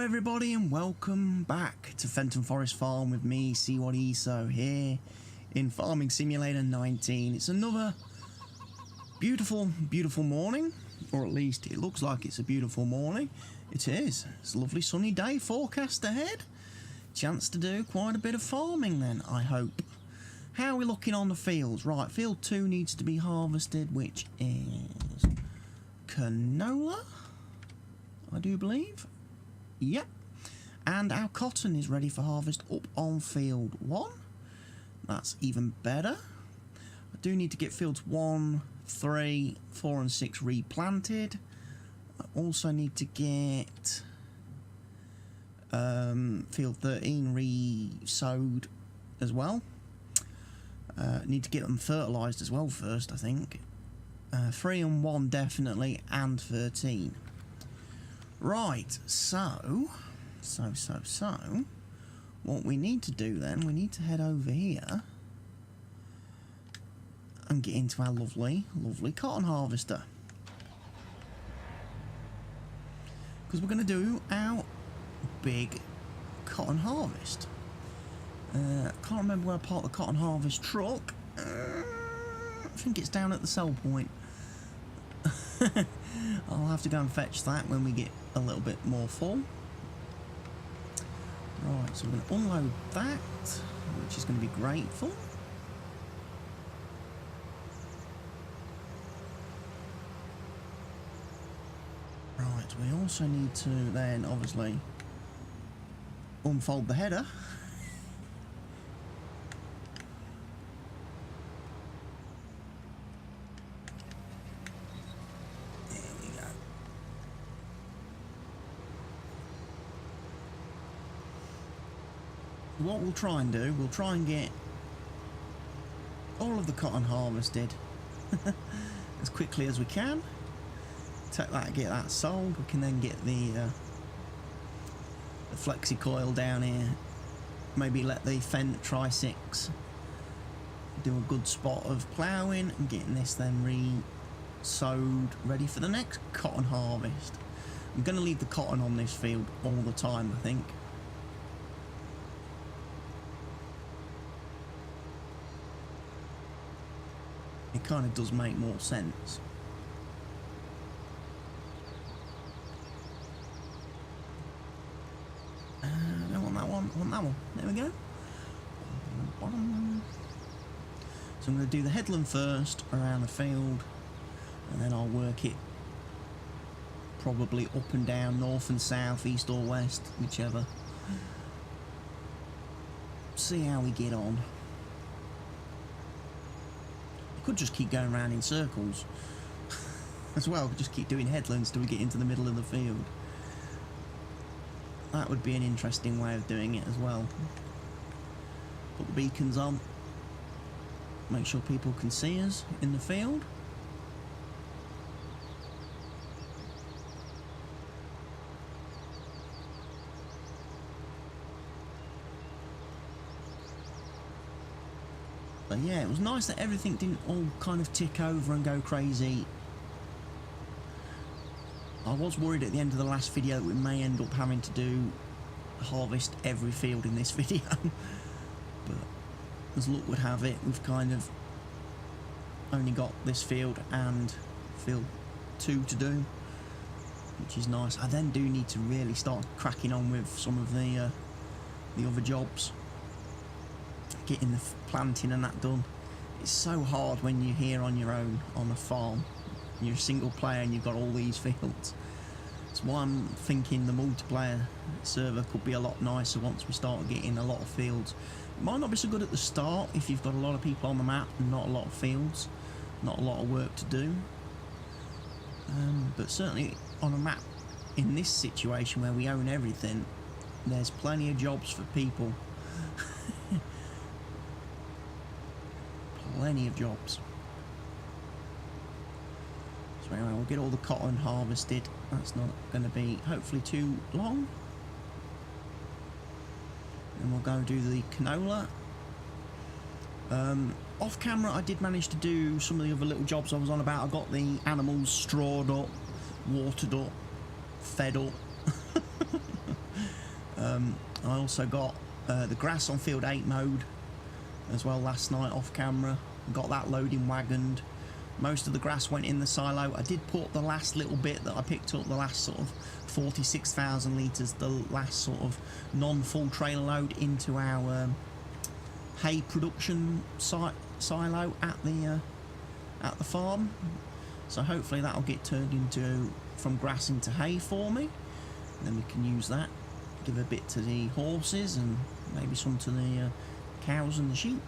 everybody, and welcome back to Fenton Forest Farm with me, CWATTYESO, here in Farming Simulator 19. It's another beautiful morning, or at least it looks like it's a beautiful morning. It is. It's a lovely sunny day forecast ahead. Chance to do quite a bit of farming then, I hope. How are we looking on the fields? Right, field 2 needs to be harvested, which is canola, I do believe. Yep. And our cotton is ready for harvest up on field 1. That's even better. I do need to get fields 1, 3, 4 and 6 replanted. I also need to get field 13 re-sowed as well. Need to get them fertilised as well first, I think. 3 and 1 definitely, and 13. Right, so what we need to do then, we need to head over here and get into our lovely cotton harvester, because we're going to do our big cotton harvest. I can't remember where I parked the cotton harvest truck. I think it's down at the sell point. I'll have to go and fetch that when we get a little bit more full. Right, so we're going to unload that, which is going to be grateful. Right, we also need to then obviously unfold the header. What we'll try and do, we'll try and get all of the cotton harvested as quickly as we can. Take that, get that sold. We can then get the flexi coil down here. Maybe let the Fenton Tri-6 do a good spot of ploughing and getting this then re-sowed, ready for the next cotton harvest. I'm going to leave the cotton on this field all the time, I think. It kind of does make more sense. I don't want that one, I want that one. There we go. So I'm going to do the headland first around the field, and then I'll work it probably up and down, north and south, east or west, whichever. See how we get on. Could just keep going around in circles as well. Could just keep doing headlands till we get into the middle of the field. That would be an interesting way of doing it as well. Put the beacons on, make sure people can see us in the field. But yeah, it was nice that everything didn't all kind of tick over and go crazy. I was worried at the end of the last video that we may end up having to do harvest every field in this video. But as luck would have it, we've kind of only got this field and field 2 to do, which is nice. I then do need to really start cracking on with some of the other jobs. Getting the planting and that done. It's so hard when you're here on your own on a farm. You're a single player and you've got all these fields. That's why I'm thinking the multiplayer server could be a lot nicer once we start getting a lot of fields. It might not be so good at the start if you've got a lot of people on the map and not a lot of fields, not a lot of work to do. But certainly on a map in this situation where we own everything, there's plenty of jobs for people. Plenty of jobs. So anyway, we'll get all the cotton harvested. That's not going to be hopefully too long. And we'll go do the canola. Off camera I did manage to do some of the other little jobs I was on about. I got the animals strawed up, watered up, fed up. I also got the grass on field 8 mode as well last night off camera. Got that loading wagoned. Most of the grass went in the silo. I did put the last little bit that I picked up, the last sort of 46,000 litres, the last sort of non-full trailer load into our hay production silo at the farm. So hopefully that'll get turned into from grass into hay for me. And then we can use that, give a bit to the horses and maybe some to the cows and the sheep.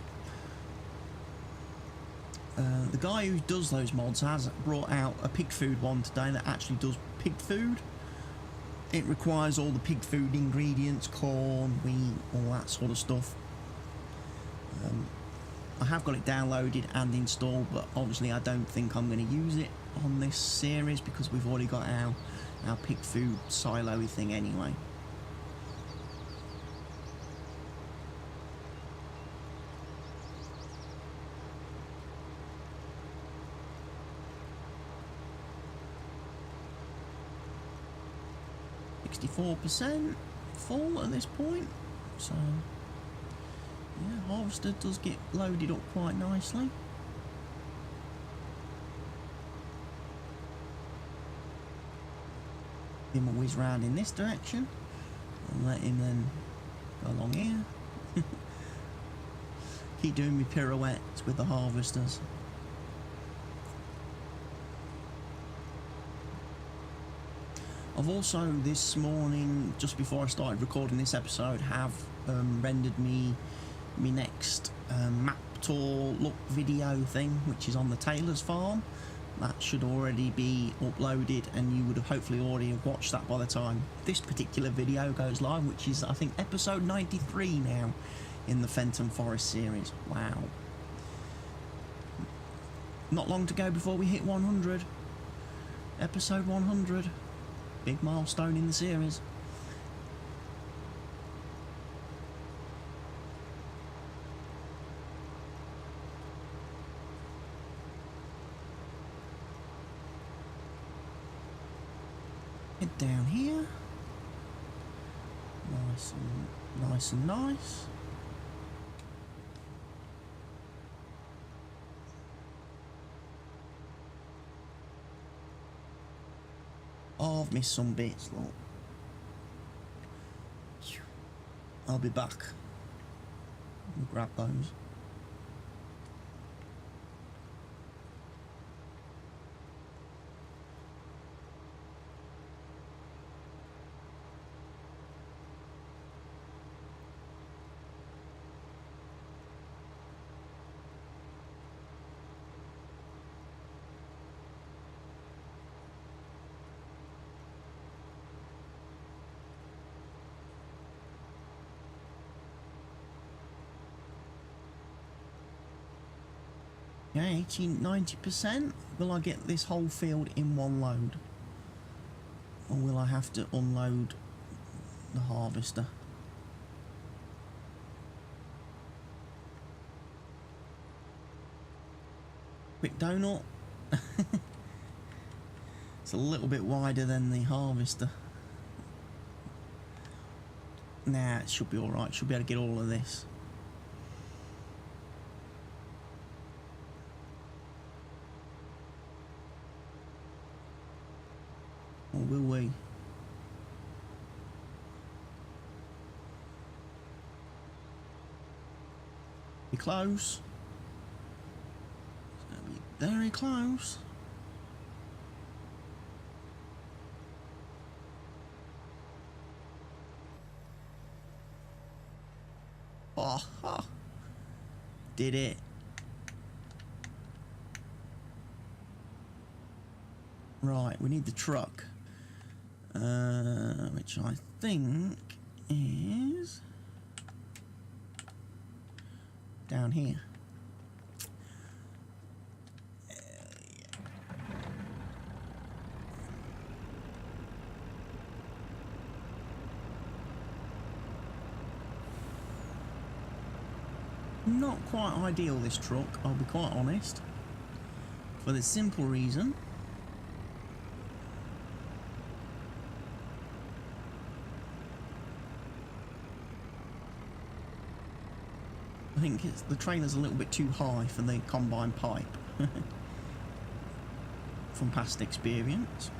The guy who does those mods has brought out a pig food one today that actually does pig food. It requires all the pig food ingredients, corn, wheat, all that sort of stuff. I have got it downloaded and installed, but obviously I don't think I'm going to use it on this series because we've already got our pig food silo-y thing anyway. %, full at this point, so yeah, harvester does get loaded up quite nicely. Give him a whiz round in this direction and let him then go along here. Keep doing my pirouettes with the harvesters. I've also this morning, just before I started recording this episode, have rendered me next map tour look video thing, which is on the Taylor's farm. That should already be uploaded, and you would have hopefully already have watched that by the time this particular video goes live, which is I think episode 93 now in the Fenton Forest series. Wow. Not long to go before we hit 100. Episode 100. Big milestone in the series. Head down here. Nice and nice. Oh, I've missed some bits, look. I'll be back. We'll grab those. Yeah, 90%. Will I get this whole field in one load? Or will I have to unload the harvester? Quick donut. It's a little bit wider than the harvester. Nah, it should be alright. Should be able to get all of this. Or will we? Be close. It's going to be very close. Oh, did it. Right, we need the truck. Which I think is down here. Not quite ideal, this truck, I'll be quite honest, for the simple reason think the trailer's a little bit too high for the combine pipe. From past experience.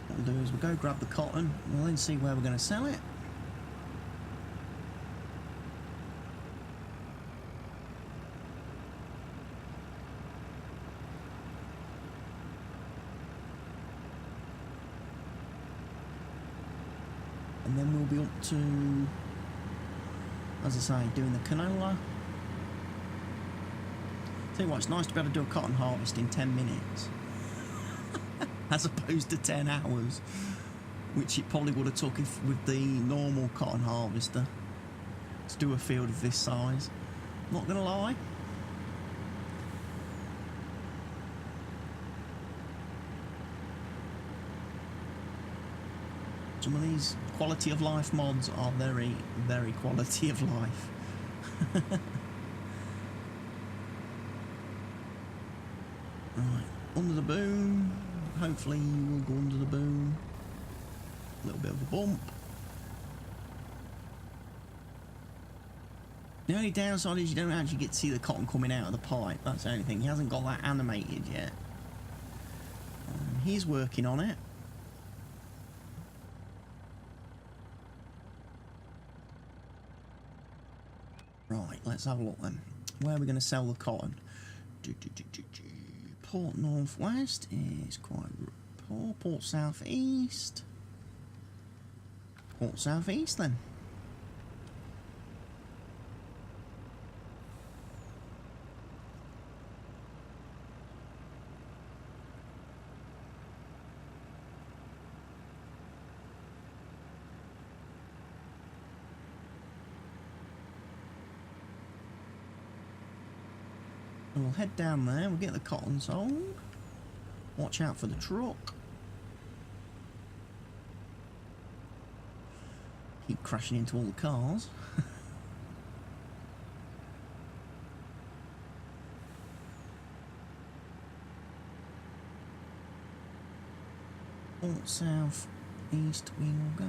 What we'll do is we'll go grab the cotton, we'll then see where we're going to sell it. And then we'll be up to, as I say, doing the canola. Tell you what, it's nice to be able to do a cotton harvest in 10 minutes. As opposed to 10 hours, which it probably would have took if with the normal cotton harvester to do a field of this size. Not gonna lie. Some of these quality of life mods are very, very quality of life. Right, under the boom. Hopefully you will go under the boom. A little bit of a bump. The only downside is you don't actually get to see the cotton coming out of the pipe. That's the only thing. He hasn't got that animated yet. He's working on it. Right, let's have a look then. Where are we going to sell the cotton? Port Northwest is quite poor. Port Southeast. Port Southeast then. And we'll head down there, we'll get the cotton sold. Watch out for the truck. Keep crashing into all the cars. Port South East we will go.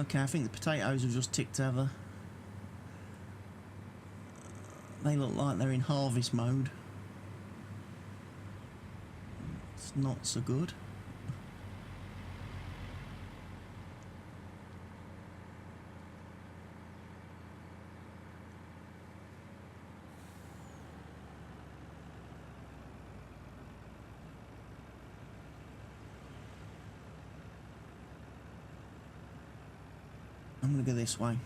Okay, I think the potatoes have just ticked over. They look like they're in harvest mode. It's not so good. I'm going to go this way.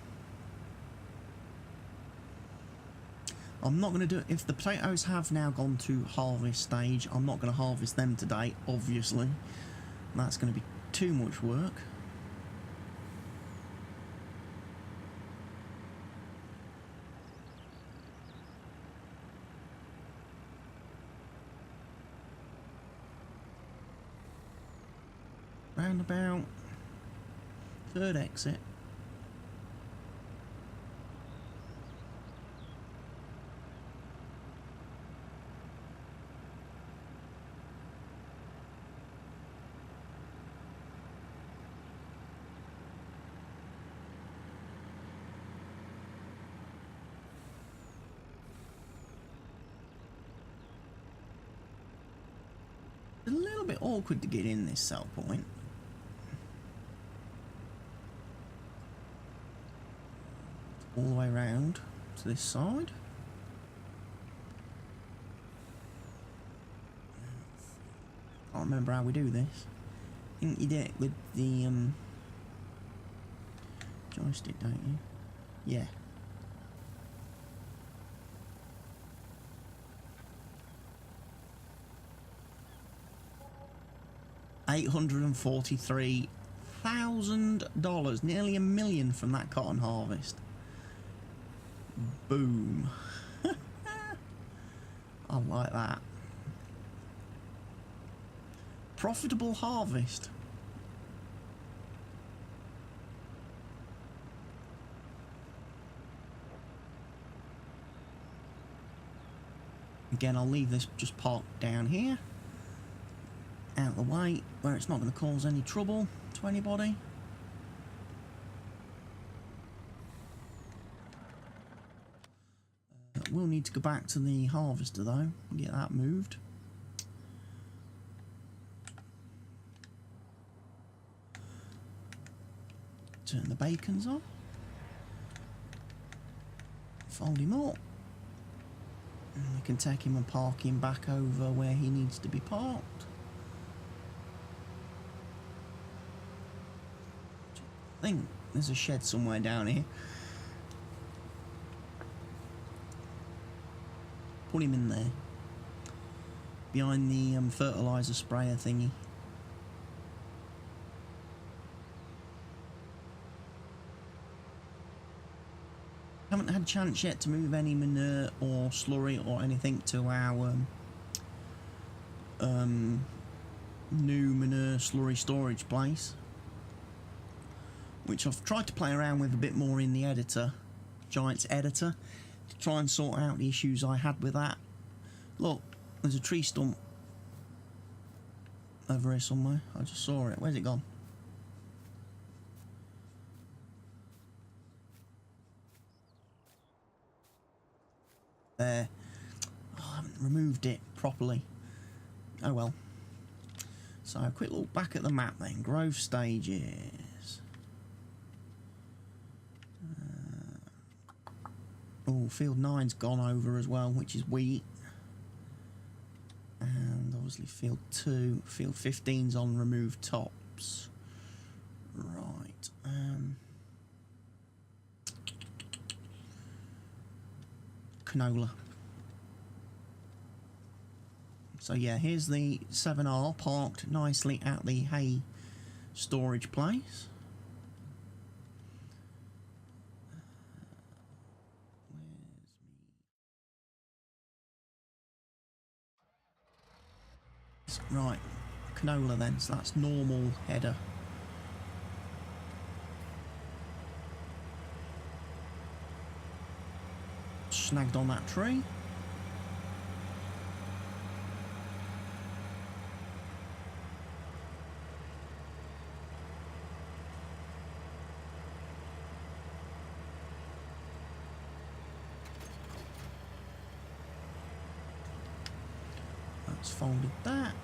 I'm not going to do it. If the potatoes have now gone to harvest stage, I'm not going to harvest them today, obviously. That's going to be too much work. Roundabout. Third exit. A little bit awkward to get in this sell point. All the way around to this side. Can't remember how we do this. I think you did it with the joystick, don't you? Yeah. $843,000, nearly $1 million from that cotton harvest. Boom. I like that. Profitable harvest. Again, I'll leave this just parked down here. out of the way where it's not going to cause any trouble to anybody. We'll need to go back to the harvester though and get that moved. Turn the bacons on. Fold him up. And we can take him and park him back over where he needs to be parked. I think there's a shed somewhere down here. Put him in there. Behind the fertiliser sprayer thingy. Haven't had a chance yet to move any manure or slurry or anything to our new manure slurry storage place, which I've tried to play around with a bit more in the editor, Giant's editor, to try and sort out the issues I had with that. Look, there's a tree stump over here somewhere. I just saw it. Where's it gone? There. Oh, I haven't removed it properly. Oh well. So a quick look back at the map then. Growth stages. Oh, field 9's gone over as well, which is wheat. And obviously field 2. Field 15's on removed tops. Right. Canola. So yeah, here's the 7R parked nicely at the hay storage place. Right, canola then, so that's normal header. Snagged on that tree. That's folded that.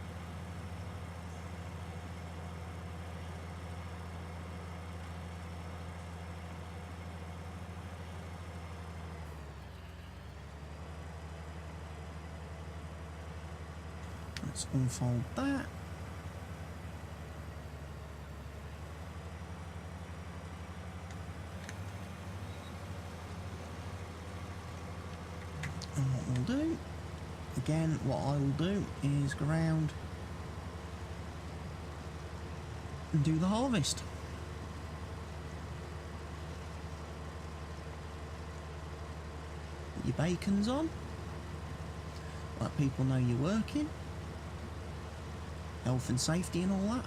Let's unfold that. And what we'll do, again, what I will do is go around and do the harvest. Put your bacons on. Let people know you're working. Health and safety and all that.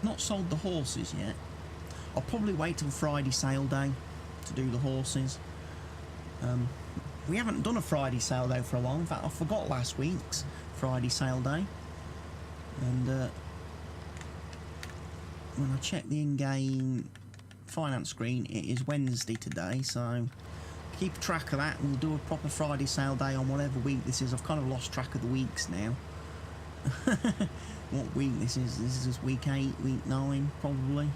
Not sold the horses yet. I'll probably wait till Friday sale day to do the horses. We haven't done a Friday sale day for a while. In fact, I forgot last week's Friday sale day. And when I check the in-game finance screen, it is Wednesday today, so keep track of that. We'll do a proper Friday sale day on whatever week this is. I've kind of lost track of the weeks now. What week this is? This is just week 8, week 9, probably.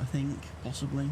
I think, possibly.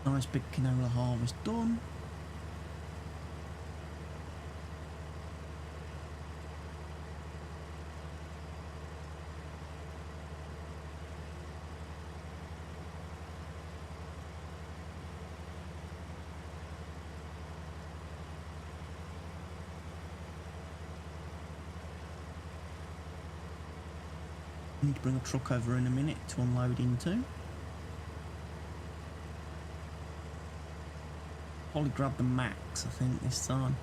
Nice big canola harvest done. Need to bring a truck over in a minute to unload into. Probably grab the max, I think, this time.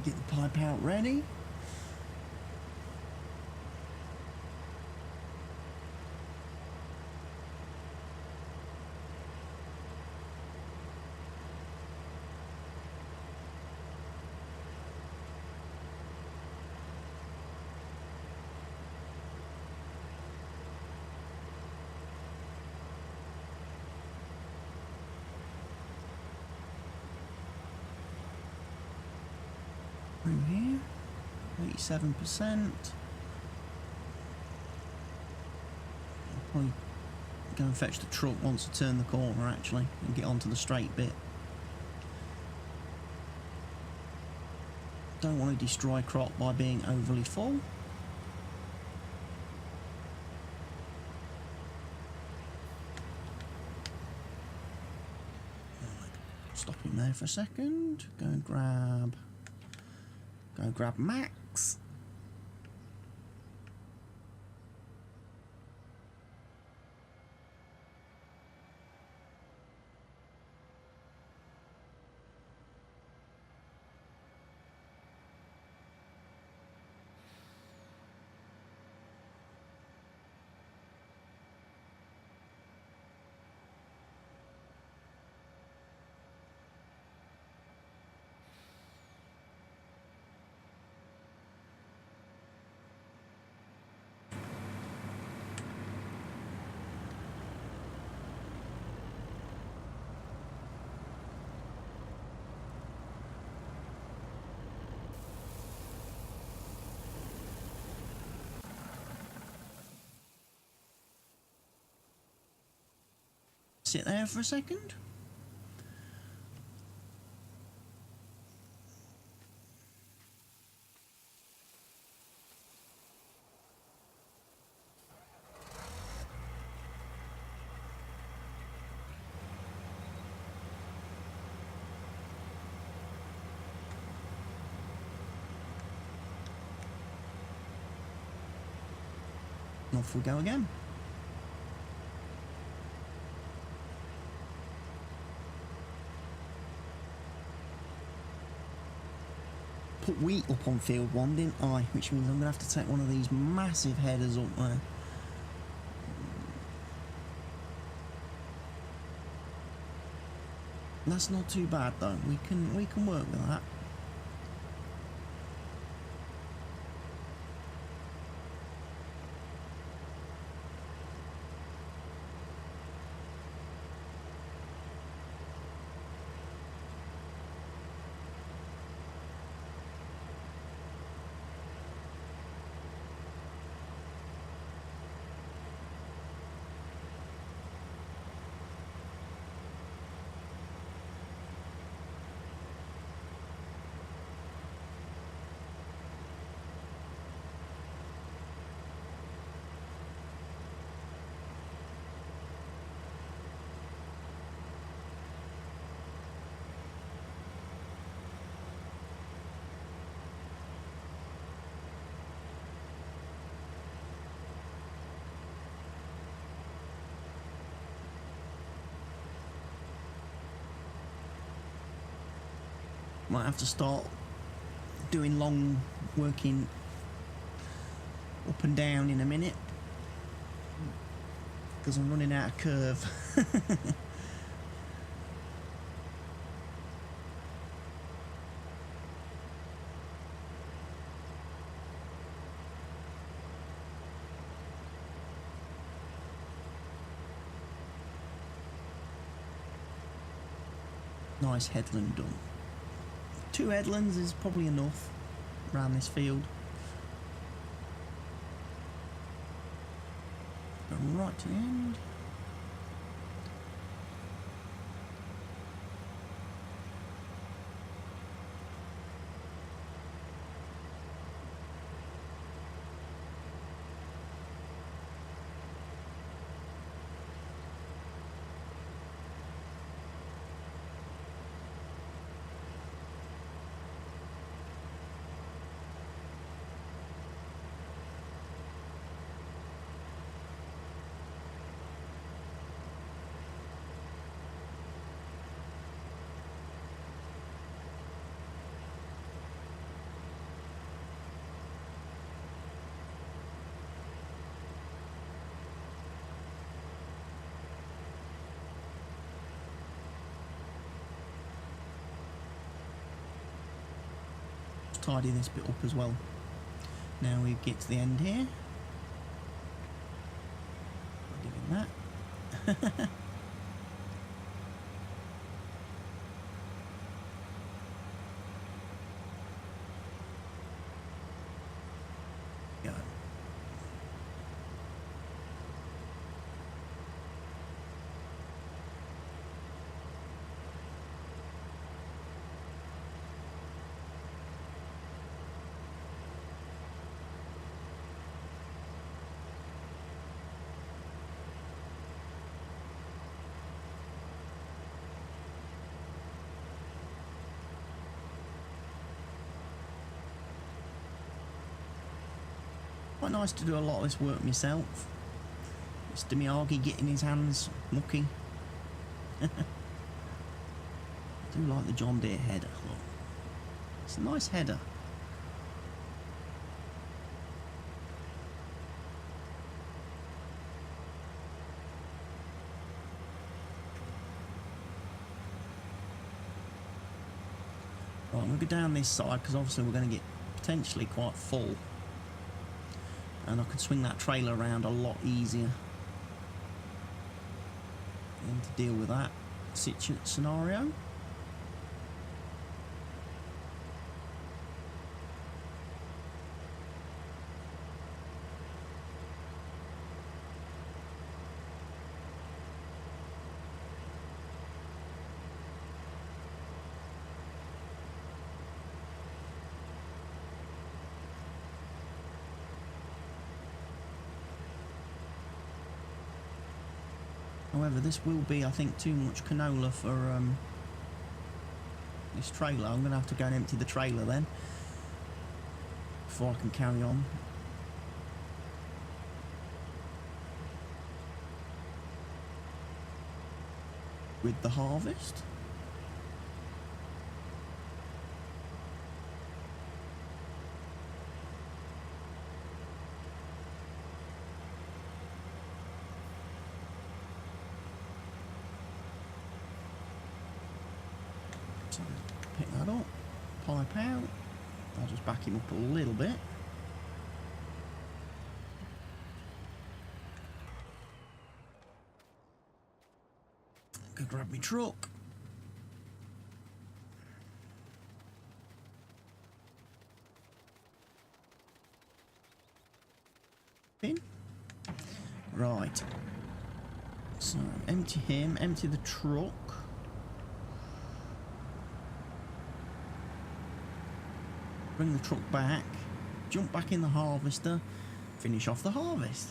Get the pipe out ready. Through here, 87%. I'll probably go and fetch the truck once I turn the corner actually and get onto the straight bit. Don't want to destroy crop by being overly full. Stop him there for a second. Go and grab Max. Sit there for a second. And off we go again. Put wheat up on field one, didn't I? Which means I'm going to have to take one of these massive headers up there. That's not too bad though. We can work with that. Might have to start doing long working up and down in a minute. because I'm running out of curve. Nice headland done. 2 headlands is probably enough around this field. Go right to the end. Tidy this bit up as well. Now we get to the end here. Doing that. Go. Quite nice to do a lot of this work myself. Mr. Miyagi getting his hands mucky. I do like the John Deere header. Look. It's a nice header. Right, I'm going to go down this side because obviously we're going to get potentially quite full. And I can swing that trailer around a lot easier. And to deal with that scenario. However, this will be, I think, too much canola for this trailer. I'm going to have to go and empty the trailer then before I can carry on. With the harvest. So pick that up, pipe out. I'll just back him up a little bit. Go grab my truck. In. Right. So empty him, empty the truck. Bring the truck back, jump back in the harvester, finish off the harvest.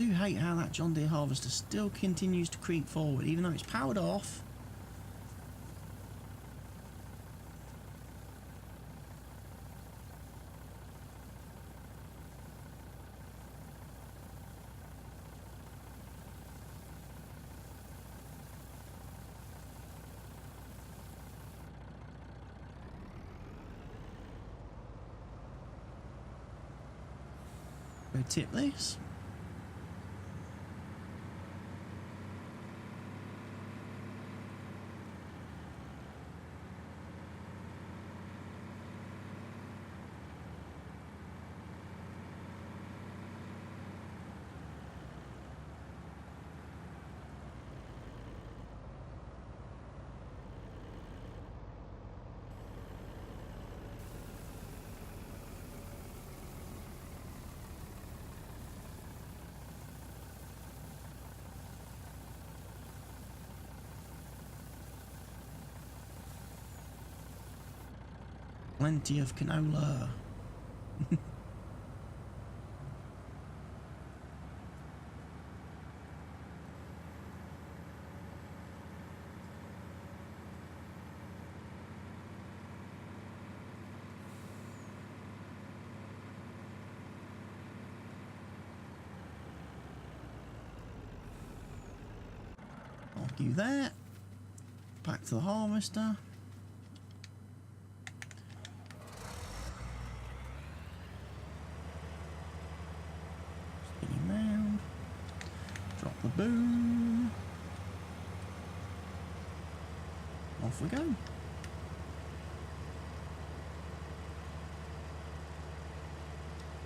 I do hate how that John Deere harvester still continues to creep forward, even though it's powered off. Go tip this. Plenty of canola. Argue that. Back to the harvester. Spinning round. Drop the boom. Off we go.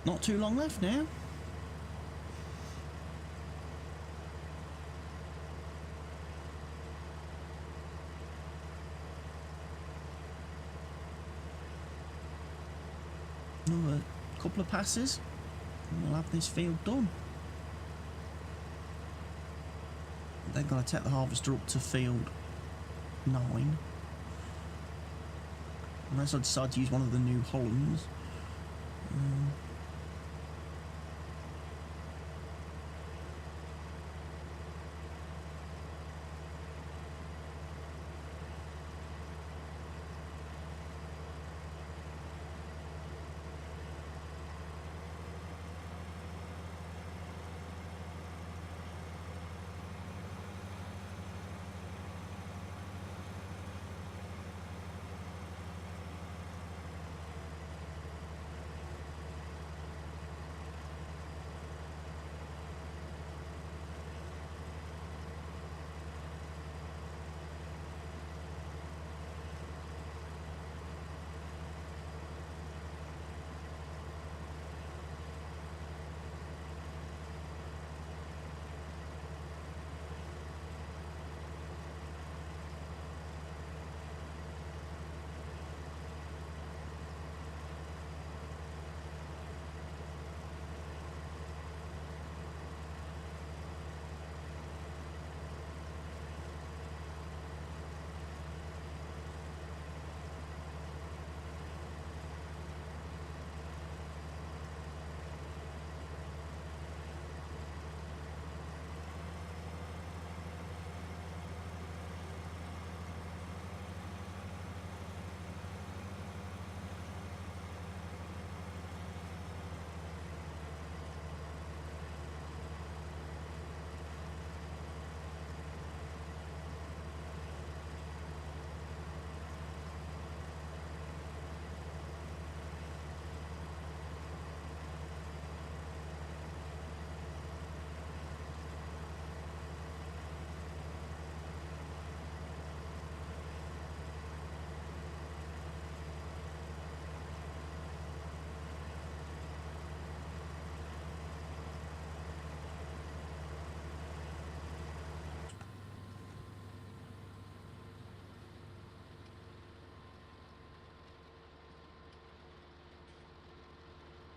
Not too long left now. Another couple of passes and we'll have this field done. Then got to take the harvester up to field 9. Unless I decide to use one of the New Hollands.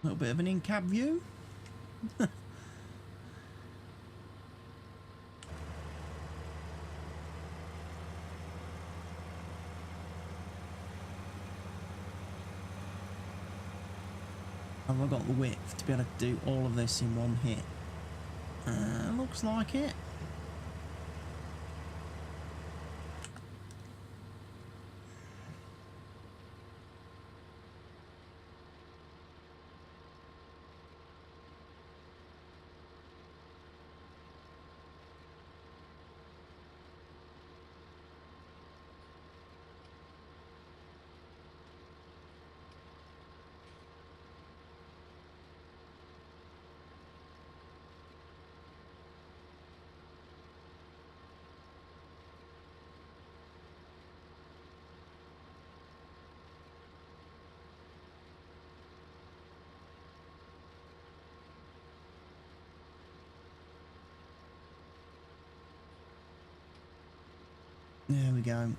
A little bit of an in-cab view. Have I got the width to be able to do all of this in one hit? Looks like it. There we go.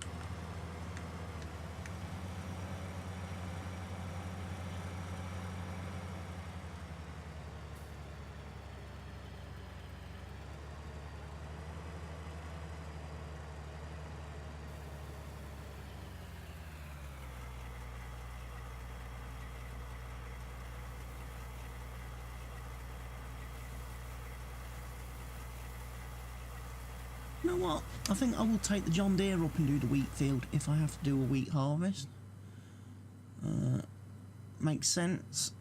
You know what? I think I will take the John Deere up and do the wheat field if I have to do a wheat harvest. Makes sense.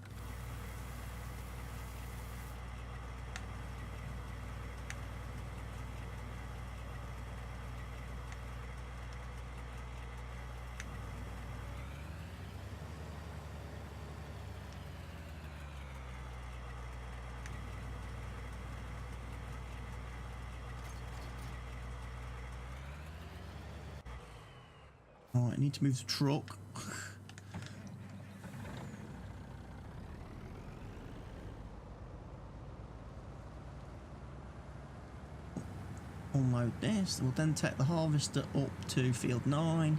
Alright, I need to move the truck. Unload this. We'll then take the harvester up to field 9.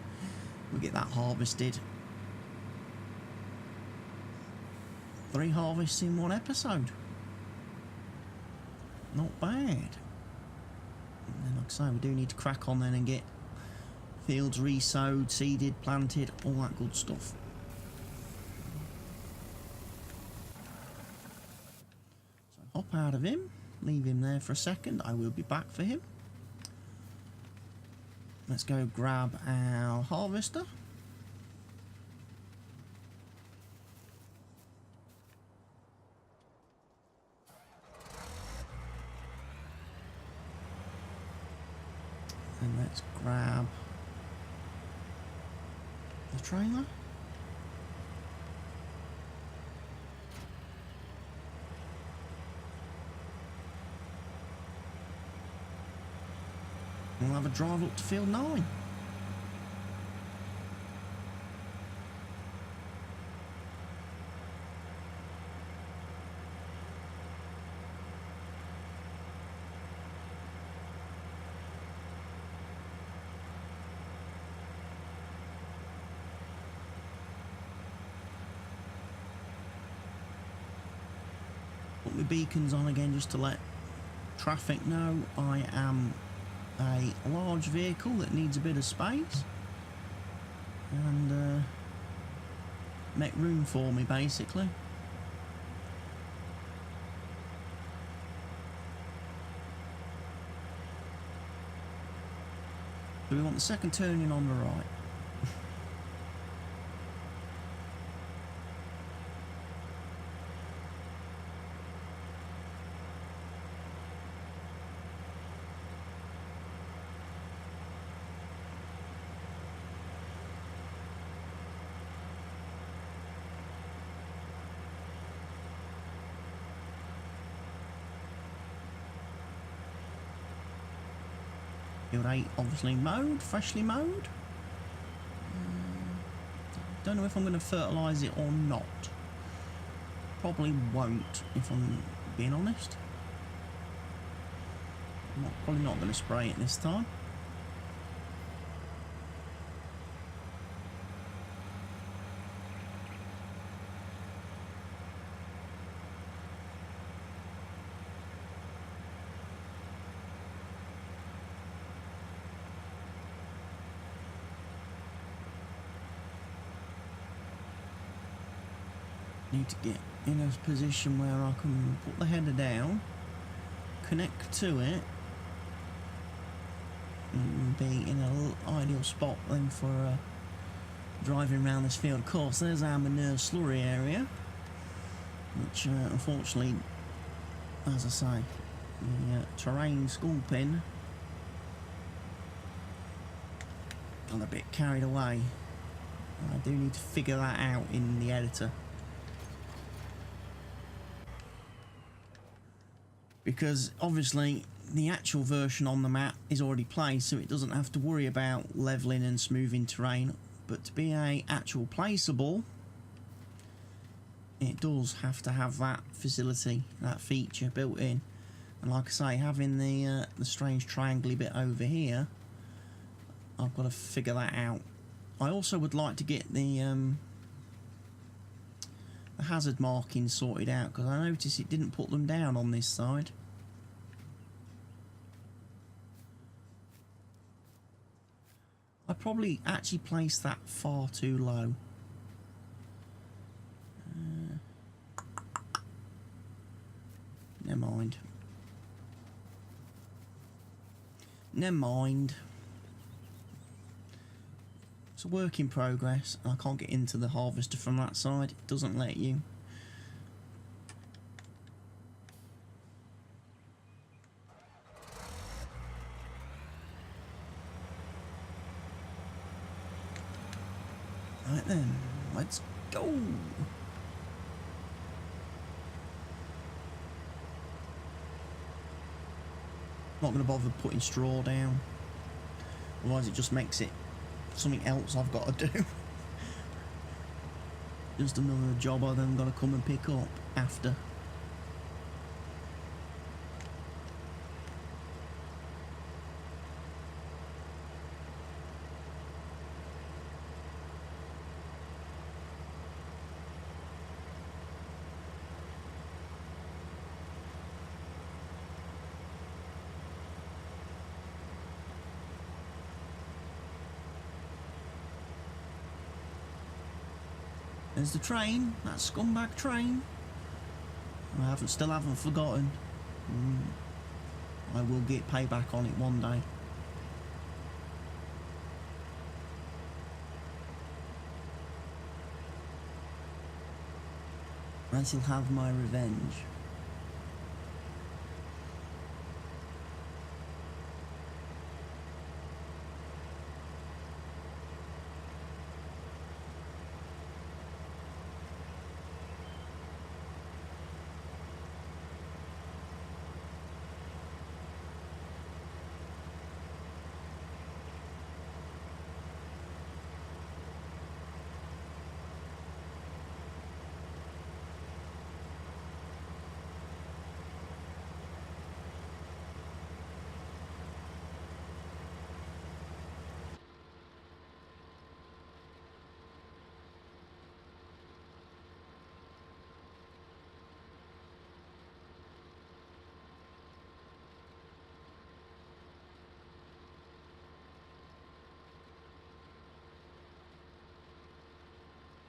We'll get that harvested. 3 harvests in 1 episode. Not bad. And then, like I say, we do need to crack on then and get fields re-sowed, seeded, planted, all that good stuff. So hop out of him, leave him there for a second. I will be back for him. Let's go grab our harvester. And let's grab the trailer. We'll have a drive up to field 9. Put my beacons on again just to let traffic know I am a large vehicle that needs a bit of space and make room for me, basically. Do we want the second turning on the right? Field 8 obviously mowed, freshly mowed. Don't know if I'm going to fertilise it or not. Probably won't, if I'm being honest. Probably not going to spray it this time. Need to get in a position where I can put the header down, connect to it, and be in an ideal spot then for driving around this field. Of course, there's our manure slurry area, which unfortunately, as I say, the terrain sculpin got a bit carried away. I do need to figure that out in the editor. Because obviously the actual version on the map is already placed, so it doesn't have to worry about levelling and smoothing terrain. But to be a actual placeable, it does have to have that facility, that feature built in. And like I say, having the strange triangle bit over here, I've got to figure that out. I also would like to get the hazard marking sorted out, because I noticed it didn't put them down on this side. I probably actually placed that far too low. Never mind. Never mind. It's a work in progress. I can't get into the harvester from that side. It doesn't let you. Right then, let's go. Not going to bother putting straw down, otherwise it just makes it something else I've got to do. Just another job I then got to come and pick up after. There's the train, that scumbag train. I still haven't forgotten. I will get payback on it one day. I shall have my revenge.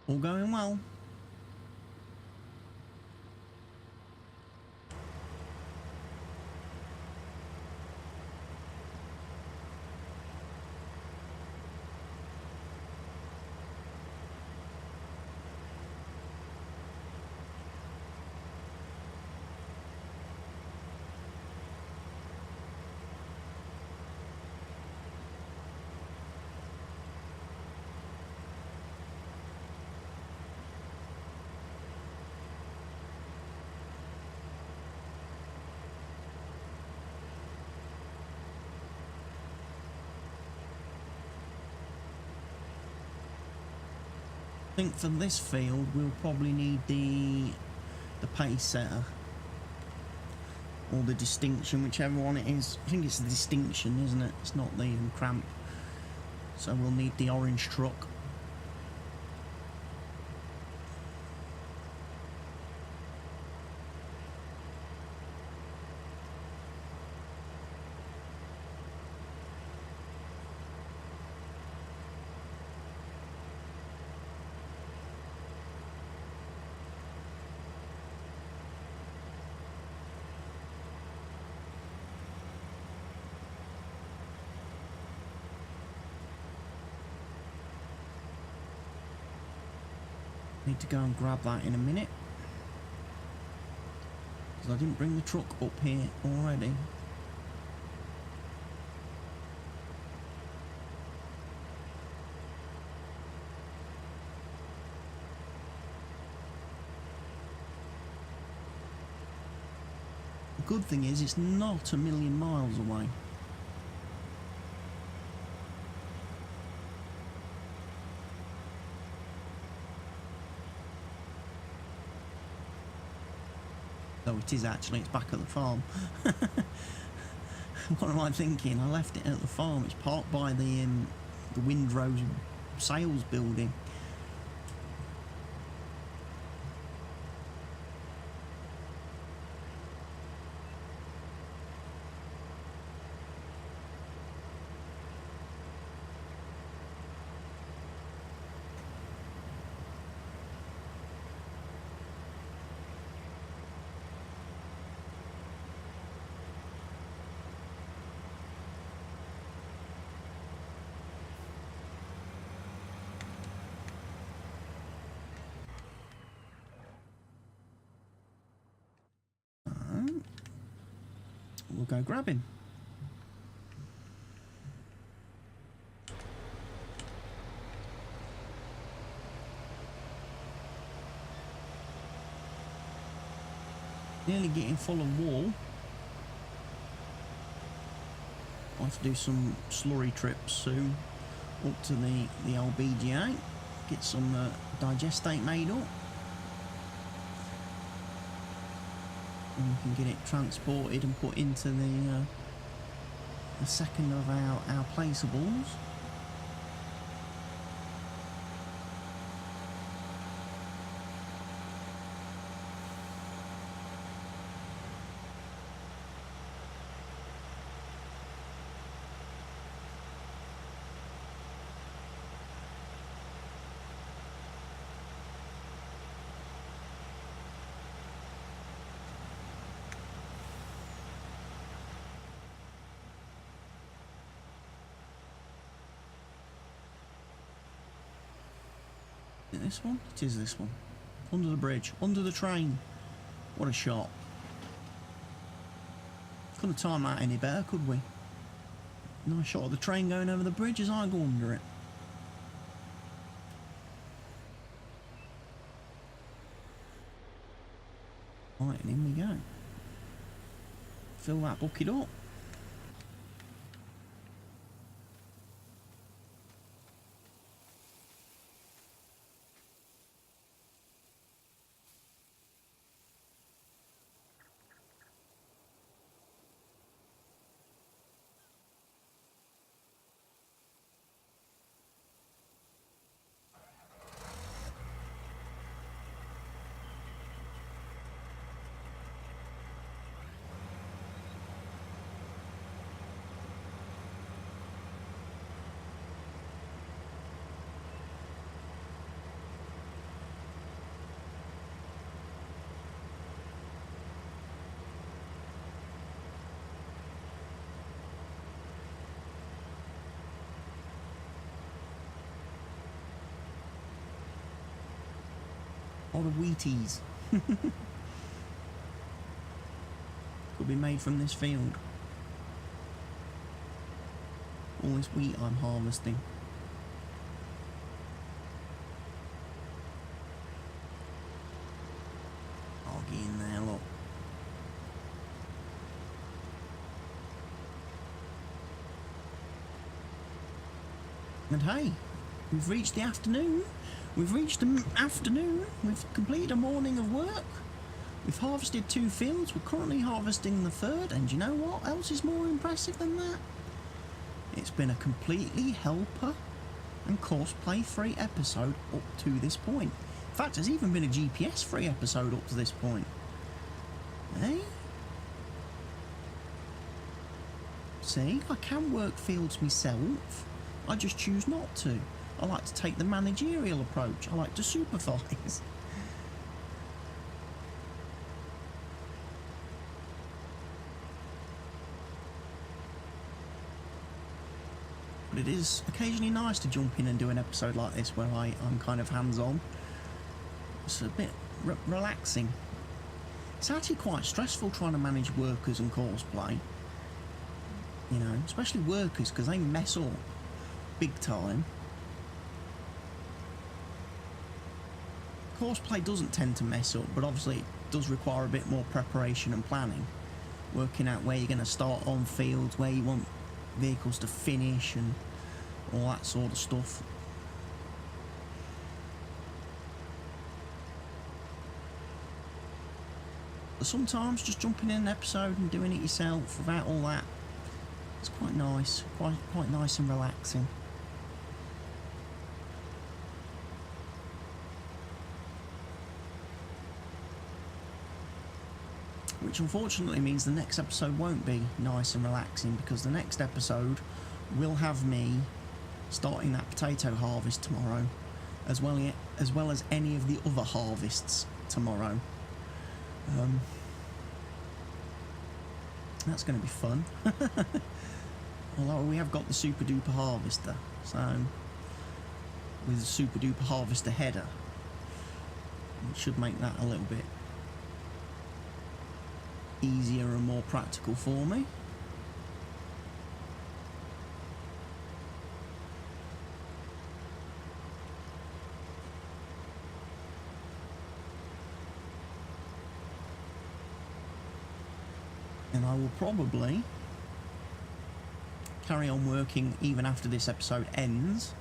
All going well. I think for this field we'll probably need the pace setter or the distinction, whichever one it is. I think it's the distinction, isn't it? It's not the cramp. So we'll need the orange truck. Need to go and grab that in a minute, because I didn't bring the truck up here already. The good thing is it's not a million miles away. Though it is actually, it's back at the farm. What am I thinking? I left it at the farm. It's parked by the the windrow sails building. We'll go grab him. Nearly getting full of wool. I'll have to do some slurry trips soon up to the old BGA. Get some digestate made up. And we can get it transported and put into the second of our placeables. This one? It is this one. Under the bridge. Under the train. What a shot. Couldn't have timed that any better, could we? Nice shot of the train going over the bridge as I go under it. Right, and in we go. Fill that bucket up. All the Wheaties. Could be made from this field. All this wheat I'm harvesting. I'll get in there, look. And hey, we've reached the afternoon. We've reached the afternoon. We've completed a morning of work. We've harvested 2 fields. We're currently harvesting the 3rd. And you know what else is more impressive than that? It's been a completely helper and courseplay free episode up to this point. In fact, there's even been a GPS free episode up to this point. Eh? See, I can work fields myself. I just choose not to. I like to take the managerial approach. I like to supervise. But it is occasionally nice to jump in and do an episode like this where I'm kind of hands-on. It's a bit relaxing. It's actually quite stressful trying to manage workers and courseplay. You know, especially workers, because they mess up big time. Courseplay doesn't tend to mess up, but obviously it does require a bit more preparation and planning. Working out where you're going to start on fields, where you want vehicles to finish and all that sort of stuff. But sometimes just jumping in an episode and doing it yourself without all that, it's quite nice, quite nice and relaxing. which unfortunately means the next episode won't be nice and relaxing, because the next episode will have me starting that potato harvest tomorrow, as well as any of the other harvests tomorrow. That's going to be fun. Although we have got the super duper harvester, so with the super duper harvester header, it should make that a little bit easier and more practical for me. And I will probably carry on working even after this episode ends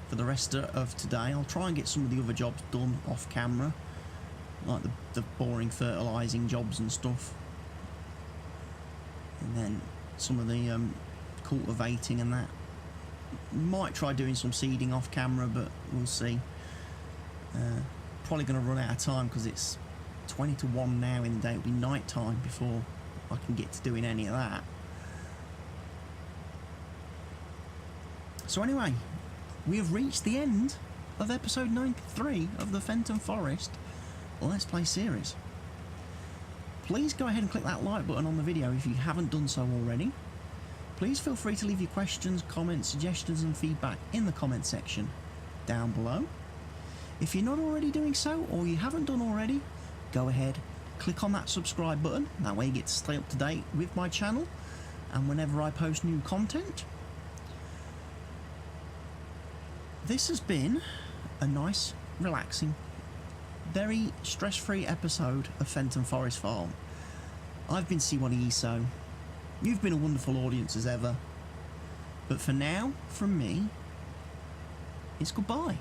for the rest of today. I'll try and get some of the other jobs done off camera, like the boring fertilising jobs and stuff, and then some of the cultivating and that. Might try doing some seeding off camera, but we'll see. Probably going to run out of time because it's 20 to 1 now in the day. It'll be night time before I can get to doing any of that. So anyway, we have reached the end of episode 93 of the Fenton Forest Let's Play series. Please go ahead and click that like button on the video if you haven't done so already. Please feel free to leave your questions, comments, suggestions and feedback in the comment section down below. If you're not already doing so, or you haven't done already, go ahead, click on that subscribe button. That way you get to stay up to date with my channel and whenever I post new content. This has been a nice, relaxing, very stress-free episode of Fenton Forest Farm. I've been CWATTYESO. You've been a wonderful audience as ever. But for now, from me, it's goodbye.